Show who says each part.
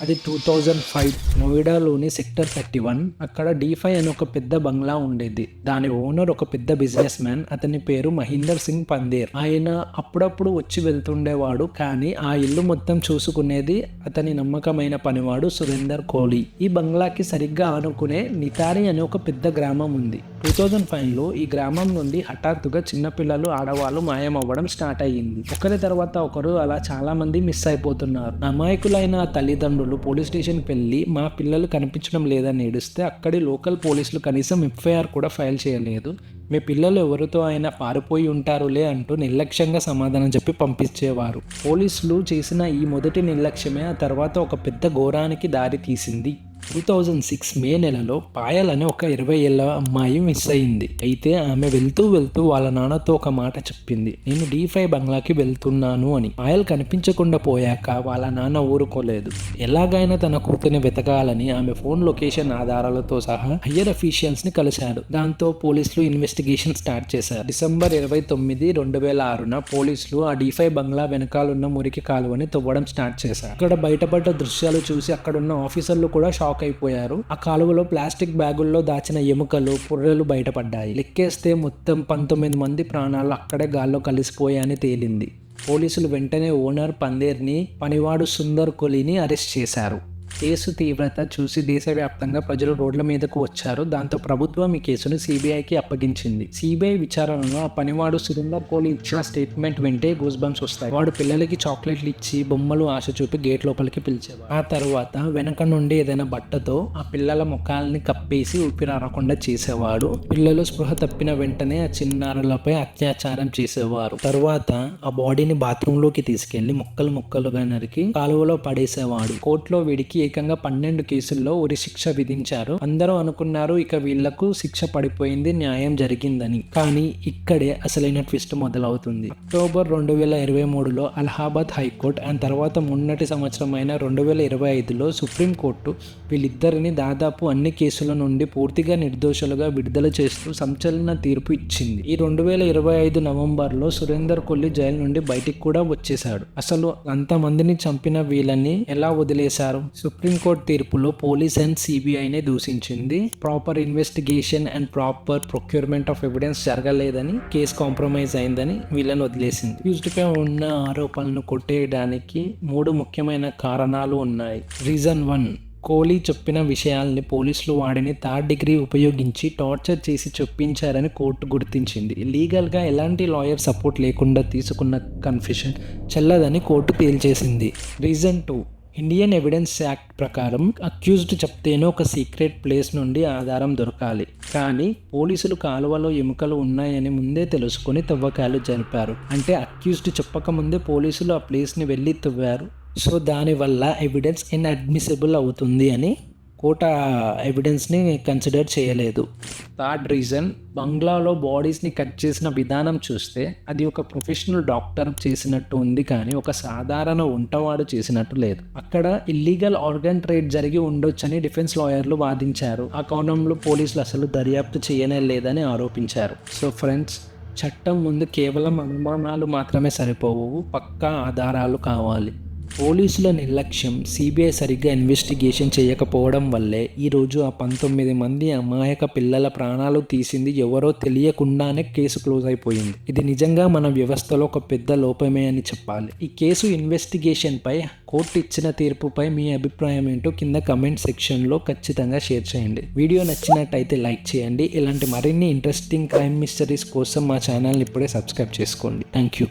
Speaker 1: అది 2005 నోయిడాలోని సెక్టర్ 31. అక్కడ D5 అని ఒక పెద్ద బంగ్లా ఉండేది. దాని ఓనర్ ఒక పెద్ద బిజినెస్ మ్యాన్. అతని పేరు మహీందర్ సింగ్ పందేర్. ఆయన అప్పుడప్పుడు వచ్చి వెళ్తుండేవాడు, కానీ ఆ ఇల్లు మొత్తం చూసుకునేది అతని నమ్మకమైన పనివాడు సురేందర్ కోహ్లీ. ఈ బంగ్లాకి సరిగ్గా ఆనుకునే నితారి అనే ఒక పెద్ద గ్రామం ఉంది. 2005లో ఈ గ్రామం నుండి హఠాత్తుగా చిన్నపిల్లలు, ఆడవాళ్ళు మాయమవ్వడం స్టార్ట్ అయ్యింది. ఒకరి తర్వాత ఒకరు అలా చాలా మంది మిస్ అయిపోతున్నారు. అమాయకులైన తల్లిదండ్రులు పోలీస్ స్టేషన్కి వెళ్ళి మా పిల్లలు కనిపించడం లేదని ఏడుస్తే అక్కడి లోకల్ పోలీసులు కనీసం FIR కూడా ఫైల్ చేయలేదు. మీ పిల్లలు ఎవరితో అయినా పారిపోయి ఉంటారులే అంటూ నిర్లక్ష్యంగా సమాధానం చెప్పి పంపించేవారు. పోలీసులు చేసిన ఈ మొదటి నిర్లక్ష్యమే ఆ తర్వాత ఒక పెద్ద ఘోరానికి దారి తీసింది. 2006 మే నెలలో పాయల్ అనే ఒక 20 ఏళ్ల అమ్మాయి మిస్ అయింది. అయితే ఆమె వెళ్తూ వాళ్ళ నాన్నతో ఒక మాట చెప్పింది, నేను D5 బంగ్లాకి వెళ్తున్నాను అని. పాయల్ కనిపించకుండా పోయాక వాళ్ళ నాన్న ఊరుకోలేదు. ఎలాగైనా తన కూతుర్ని వెతకాలని ఆమె ఫోన్ లొకేషన్ ఆధారాలతో సహా హయ్యర్ అఫీషియల్స్ ని కలిశాడు. దాంతో పోలీసులు ఇన్వెస్టిగేషన్ స్టార్ట్ చేశారు. డిసెంబర్ 29, 2006న పోలీసులు ఆ D5 బంగ్లా వెనకాలన్న మురికి కాలువని తవ్వడం స్టార్ట్ చేశారు. అక్కడ బయటపడ్డ దృశ్యాలు చూసి అక్కడున్న ఆఫీసర్లు కూడా షాక్ అయిపోయారు. ఆ కాలువలో ప్లాస్టిక్ బ్యాగుల్లో దాచిన ఎముకలు, పుర్రెలు బయటపడ్డాయి. లెక్కేస్తే మొత్తం 19 మంది ప్రాణాలు అక్కడే గాల్లో కలిసిపోయాయని తేలింది. పోలీసులు వెంటనే ఓనర్ పందేర్ని, పనివాడు సుందర్ కోహ్లీని అరెస్ట్ చేశారు. కేసు తీవ్రత చూసి దేశవ్యాప్తంగా ప్రజలు రోడ్ల మీదకు వచ్చారు. దాంతో ప్రభుత్వం ఈ కేసును CBIకి అప్పగించింది. CBI విచారణలో ఆ పనివాడు సురేందర్ కోహ్లీ ఇచ్చిన స్టేట్మెంట్ వింటే గూస్ బంప్స్ వస్తాయి. వాడు పిల్లలకి చాక్లెట్లు ఇచ్చి, బొమ్మలు ఆశ చూపి గేట్ లోపలికి పిలిచేవాడు. ఆ తర్వాత వెనక నుండి ఏదైనా బట్టతో ఆ పిల్లల ముఖాలని కప్పేసి ఊపిరాడకుండా చేసేవాడు. పిల్లలు స్పృహ తప్పిన వెంటనే ఆ చిన్నారులపై అత్యాచారం చేసేవారు. తర్వాత ఆ బాడీని బాత్రూమ్ లోకి తీసుకెళ్లి ముక్కలుగా నరికి కాలువలో పడేసేవాడు. కోర్టులో వీడికి ఏకంగా 12 కేసుల్లో ఉరి శిక్ష విధించారు. అందరూ అనుకున్నారు ఇక వీళ్లకు శిక్ష పడిపోయింది, న్యాయం జరిగిందని. కానీ ఇక్కడే అసలైన ట్విస్ట్ మొదలవుతుంది. అక్టోబర్ 2023లో అలహాబాద్ హైకోర్టు, ఆ తర్వాత మొన్నటి సంవత్సరమైన 2025లో సుప్రీంకోర్టు వీళ్ళిద్దరిని దాదాపు అన్ని కేసుల నుండి పూర్తిగా నిర్దోషులుగా విడుదల చేస్తూ సంచలన తీర్పు ఇచ్చింది. ఈ 2025 నవంబర్లో సురేందర్ కోహ్లీ జైలు నుండి బయటికి కూడా వచ్చేశాడు. అసలు అంతమందిని చంపిన వీళ్ళని ఎలా వదిలేశారు? సుప్రీంకోర్టు తీర్పులో పోలీస్ అండ్ CBIనే దూషించింది. Proper investigation and proper procurement of evidence జరగలేదని, కేసు కాంప్రమైజ్ అయిందని వీళ్ళని వదిలేసింది. అక్యూజ్డ్పై ఉన్న ఆరోపణలను కొట్టేయడానికి 3 ముఖ్యమైన కారణాలు ఉన్నాయి. రీజన్ 1, కోహ్లీ చెప్పిన విషయాల్ని పోలీసులు వాడిని 3rd డిగ్రీ ఉపయోగించి టార్చర్ చేసి చెప్పించారని కోర్టు గుర్తించింది. లీగల్గా ఎలాంటి లాయర్ సపోర్ట్ లేకుండా తీసుకున్న కన్ఫెషన్ చెల్లదని కోర్టు తేల్చేసింది. రీజన్ 2, ఇండియన్ ఎవిడెన్స్ యాక్ట్ ప్రకారం అక్యూజ్డ్ చెప్తేనే ఒక సీక్రెట్ ప్లేస్ నుండి ఆధారం దొరకాలి. కానీ పోలీసులు కాలువలో ఎముకలు ఉన్నాయని ముందే తెలుసుకుని తవ్వకాలు జరిపారు. అంటే అక్యూజ్డ్ చెప్పకముందే పోలీసులు ఆ ప్లేస్ని వెళ్ళి తవ్వారు. సో దానివల్ల ఎవిడెన్స్ ఇన్అడ్మిసిబుల్ అవుతుంది అని కోర్టు ఎవిడెన్స్ని కన్సిడర్ చేయలేదు. 3rd రీజన్, బంగ్లాలో బాడీస్ని కట్ చేసిన విధానం చూస్తే అది ఒక ప్రొఫెషనల్ డాక్టర్ చేసినట్టు ఉంది, కానీ ఒక సాధారణ వంటవాడు చేసినట్టు లేదు. అక్కడ ఇల్లీగల్ ఆర్గన్ ట్రేడ్ జరిగి ఉండొచ్చని డిఫెన్స్ లాయర్లు వాదించారు. ఆ కోణంలో పోలీసులు అసలు దర్యాప్తు చేయనే లేదని ఆరోపించారు. సో ఫ్రెండ్స్, చట్టం ముందు కేవలం అనుమానాలు మాత్రమే సరిపోవు, పక్కా ఆధారాలు కావాలి. పోలీసుల నిర్లక్ష్యం, CBI సరిగ్గా ఇన్వెస్టిగేషన్ చేయకపోవడం వల్లే ఈరోజు ఆ 19 మంది అమాయక పిల్లల ప్రాణాలు తీసింది ఎవరో తెలియకుండానే కేసు క్లోజ్ అయిపోయింది. ఇది నిజంగా మన వ్యవస్థలో ఒక పెద్ద లోపమే అని చెప్పాలి. ఈ కేసు ఇన్వెస్టిగేషన్పై కోర్టు ఇచ్చిన తీర్పుపై మీ అభిప్రాయం ఏంటో కింద కమెంట్ సెక్షన్లో ఖచ్చితంగా షేర్ చేయండి. వీడియో నచ్చినట్టయితే లైక్ చేయండి. ఇలాంటి మరిన్ని ఇంట్రెస్టింగ్ క్రైమ్ మిస్టరీస్ కోసం మా ఛానల్ని ఇప్పుడే సబ్స్క్రైబ్ చేసుకోండి. Thank you.